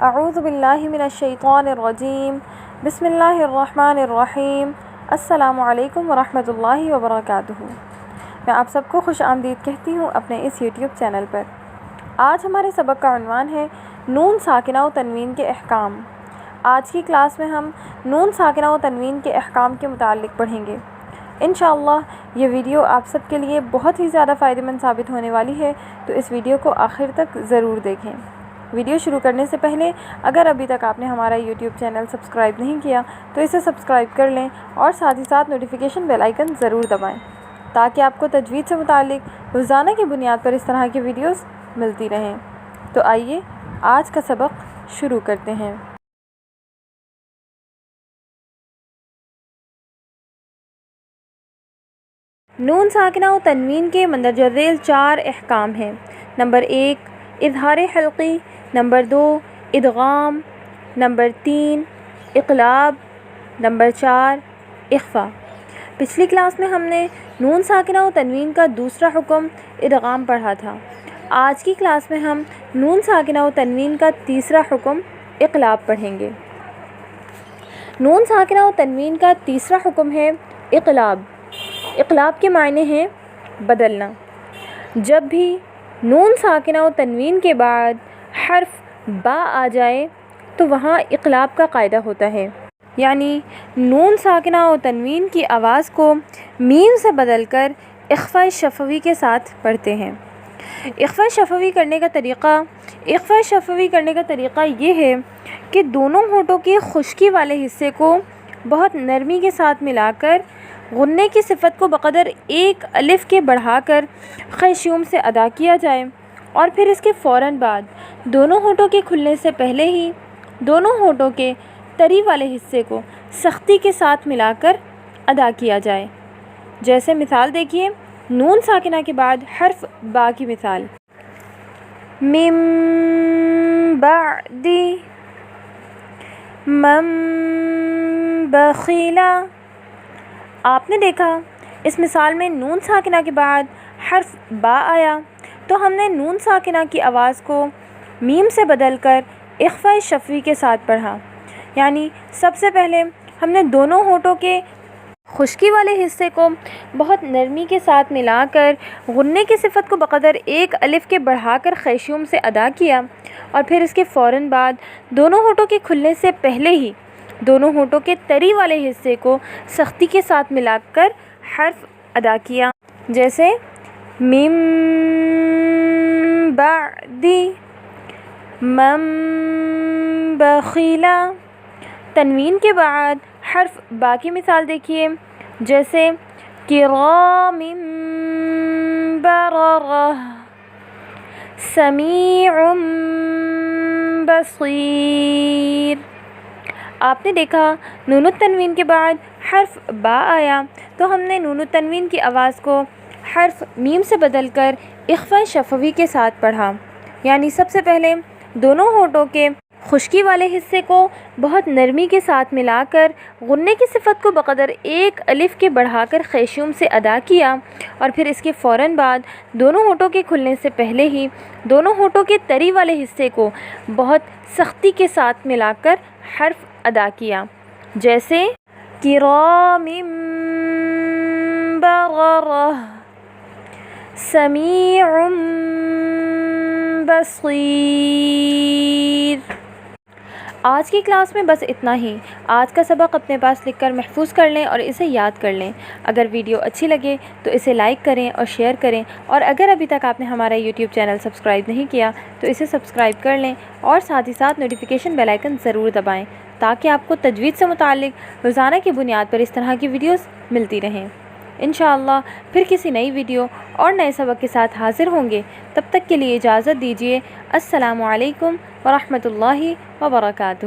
اعوذ باللہ من الشیطان الرجیم بسم اللہ الرحمن الرحیم السلام علیکم ورحمۃ اللہ وبرکاتہ۔ میں آپ سب کو خوش آمدید کہتی ہوں اپنے اس یوٹیوب چینل پر۔ آج ہمارے سبق کا عنوان ہے نون ساکنہ و تنوین کے احکام۔ آج کی کلاس میں ہم نون ساکنہ و تنوین کے احکام کے متعلق پڑھیں گے۔ انشاءاللہ یہ ویڈیو آپ سب کے لیے بہت ہی زیادہ فائدہ مند ثابت ہونے والی ہے، تو اس ویڈیو کو آخر تک ضرور دیکھیں۔ ویڈیو شروع کرنے سے پہلے اگر ابھی تک آپ نے ہمارا یوٹیوب چینل سبسکرائب نہیں کیا تو اسے سبسکرائب کر لیں اور ساتھ ہی ساتھ نوٹیفیکیشن بیل آئیکن ضرور دبائیں تاکہ آپ کو تجوید سے متعلق روزانہ کی بنیاد پر اس طرح کی ویڈیوز ملتی رہیں۔ تو آئیے آج کا سبق شروع کرتے ہیں۔ نون ساکنہ و تنوین کے مندرجہ ذیل 4 احکام ہیں۔ نمبر 1 اظہار حلقی، نمبر 2 ادغام، نمبر 3 اقلاب، نمبر 4 اخفا۔ پچھلی کلاس میں ہم نے نون ساکنہ و تنوین کا دوسرا حکم ادغام پڑھا تھا۔ آج کی کلاس میں ہم نون ساکنہ و تنوین کا تیسرا حکم اقلاب پڑھیں گے۔ نون ساکنہ و تنوین کا تیسرا حکم ہے اقلاب۔ اقلاب کے معنی ہیں بدلنا۔ جب بھی نون ساکنہ و تنوین کے بعد حرف با آ جائے تو وہاں اقلاب کا قاعدہ ہوتا ہے، یعنی نون ساکنہ و تنوین کی آواز کو میم سے بدل کر اخفاء شفوی کے ساتھ پڑھتے ہیں۔ اخفاء شفوی کرنے کا طریقہ یہ ہے کہ دونوں ہونٹوں کے خشکی والے حصے کو بہت نرمی کے ساتھ ملا کر غنّے کی صفت کو بقدر 1 الف کے بڑھا کر خیشوم سے ادا کیا جائے اور پھر اس کے فوراً بعد دونوں ہونٹوں کے کھلنے سے پہلے ہی دونوں ہونٹوں کے تری والے حصے کو سختی کے ساتھ ملا کر ادا کیا جائے۔ جیسے مثال دیکھیے، نون ساکنہ کے بعد حرف با کی مثال، من بعد من بخیلا۔ آپ نے دیکھا اس مثال میں نون ساکنہ کے بعد حرف با آیا تو ہم نے نون ساکنہ کی آواز کو میم سے بدل کر اخفاء شفوی کے ساتھ پڑھا، یعنی سب سے پہلے ہم نے دونوں ہونٹوں کے خشکی والے حصے کو بہت نرمی کے ساتھ ملا کر غنّے کی صفت کو بقدر 1 الف کے بڑھا کر خیشوم سے ادا کیا اور پھر اس کے فوراً بعد دونوں ہونٹوں کے کھلنے سے پہلے ہی دونوں ہونٹوں کے تری والے حصے کو سختی کے ساتھ ملا کر حرف ادا کیا۔ جیسے من بعد من بخیلا۔ تنوین کے بعد حرف با کی مثال دیکھیے، جیسے کرام بررہ سمیع بصیر۔ آپ نے دیکھا نون التنوین کے بعد حرف با آیا تو ہم نے نون التنوین کی آواز کو حرف میم سے بدل کر اخفاء شفوی کے ساتھ پڑھا، یعنی سب سے پہلے دونوں ہونٹوں کے خشکی والے حصے کو بہت نرمی کے ساتھ ملا کر غنّے کی صفت کو بقدر 1 الف کے بڑھا کر خیشوم سے ادا کیا اور پھر اس کے فوراً بعد دونوں ہونٹوں کے کھلنے سے پہلے ہی دونوں ہونٹوں کے تری والے حصے کو بہت سختی کے ساتھ ملا کر حرف ادا کیا۔ جیسے کرام بررہ سمیع بصیر۔ آج کی کلاس میں بس اتنا ہی۔ آج کا سبق اپنے پاس لکھ کر محفوظ کر لیں اور اسے یاد کر لیں۔ اگر ویڈیو اچھی لگے تو اسے لائک کریں اور شیئر کریں، اور اگر ابھی تک آپ نے ہمارا یوٹیوب چینل سبسکرائب نہیں کیا تو اسے سبسکرائب کر لیں اور ساتھ ہی ساتھ نوٹیفیکیشن بیل آئیکن ضرور دبائیں تاکہ آپ کو تجوید سے متعلق روزانہ کی بنیاد پر اس طرح کی ویڈیوز ملتی رہیں۔ انشاءاللہ پھر کسی نئی ویڈیو اور نئے سبق کے ساتھ حاضر ہوں گے۔ تب تک کے لیے اجازت دیجیے۔ السلام علیکم ورحمۃ اللہ وبرکاتہ۔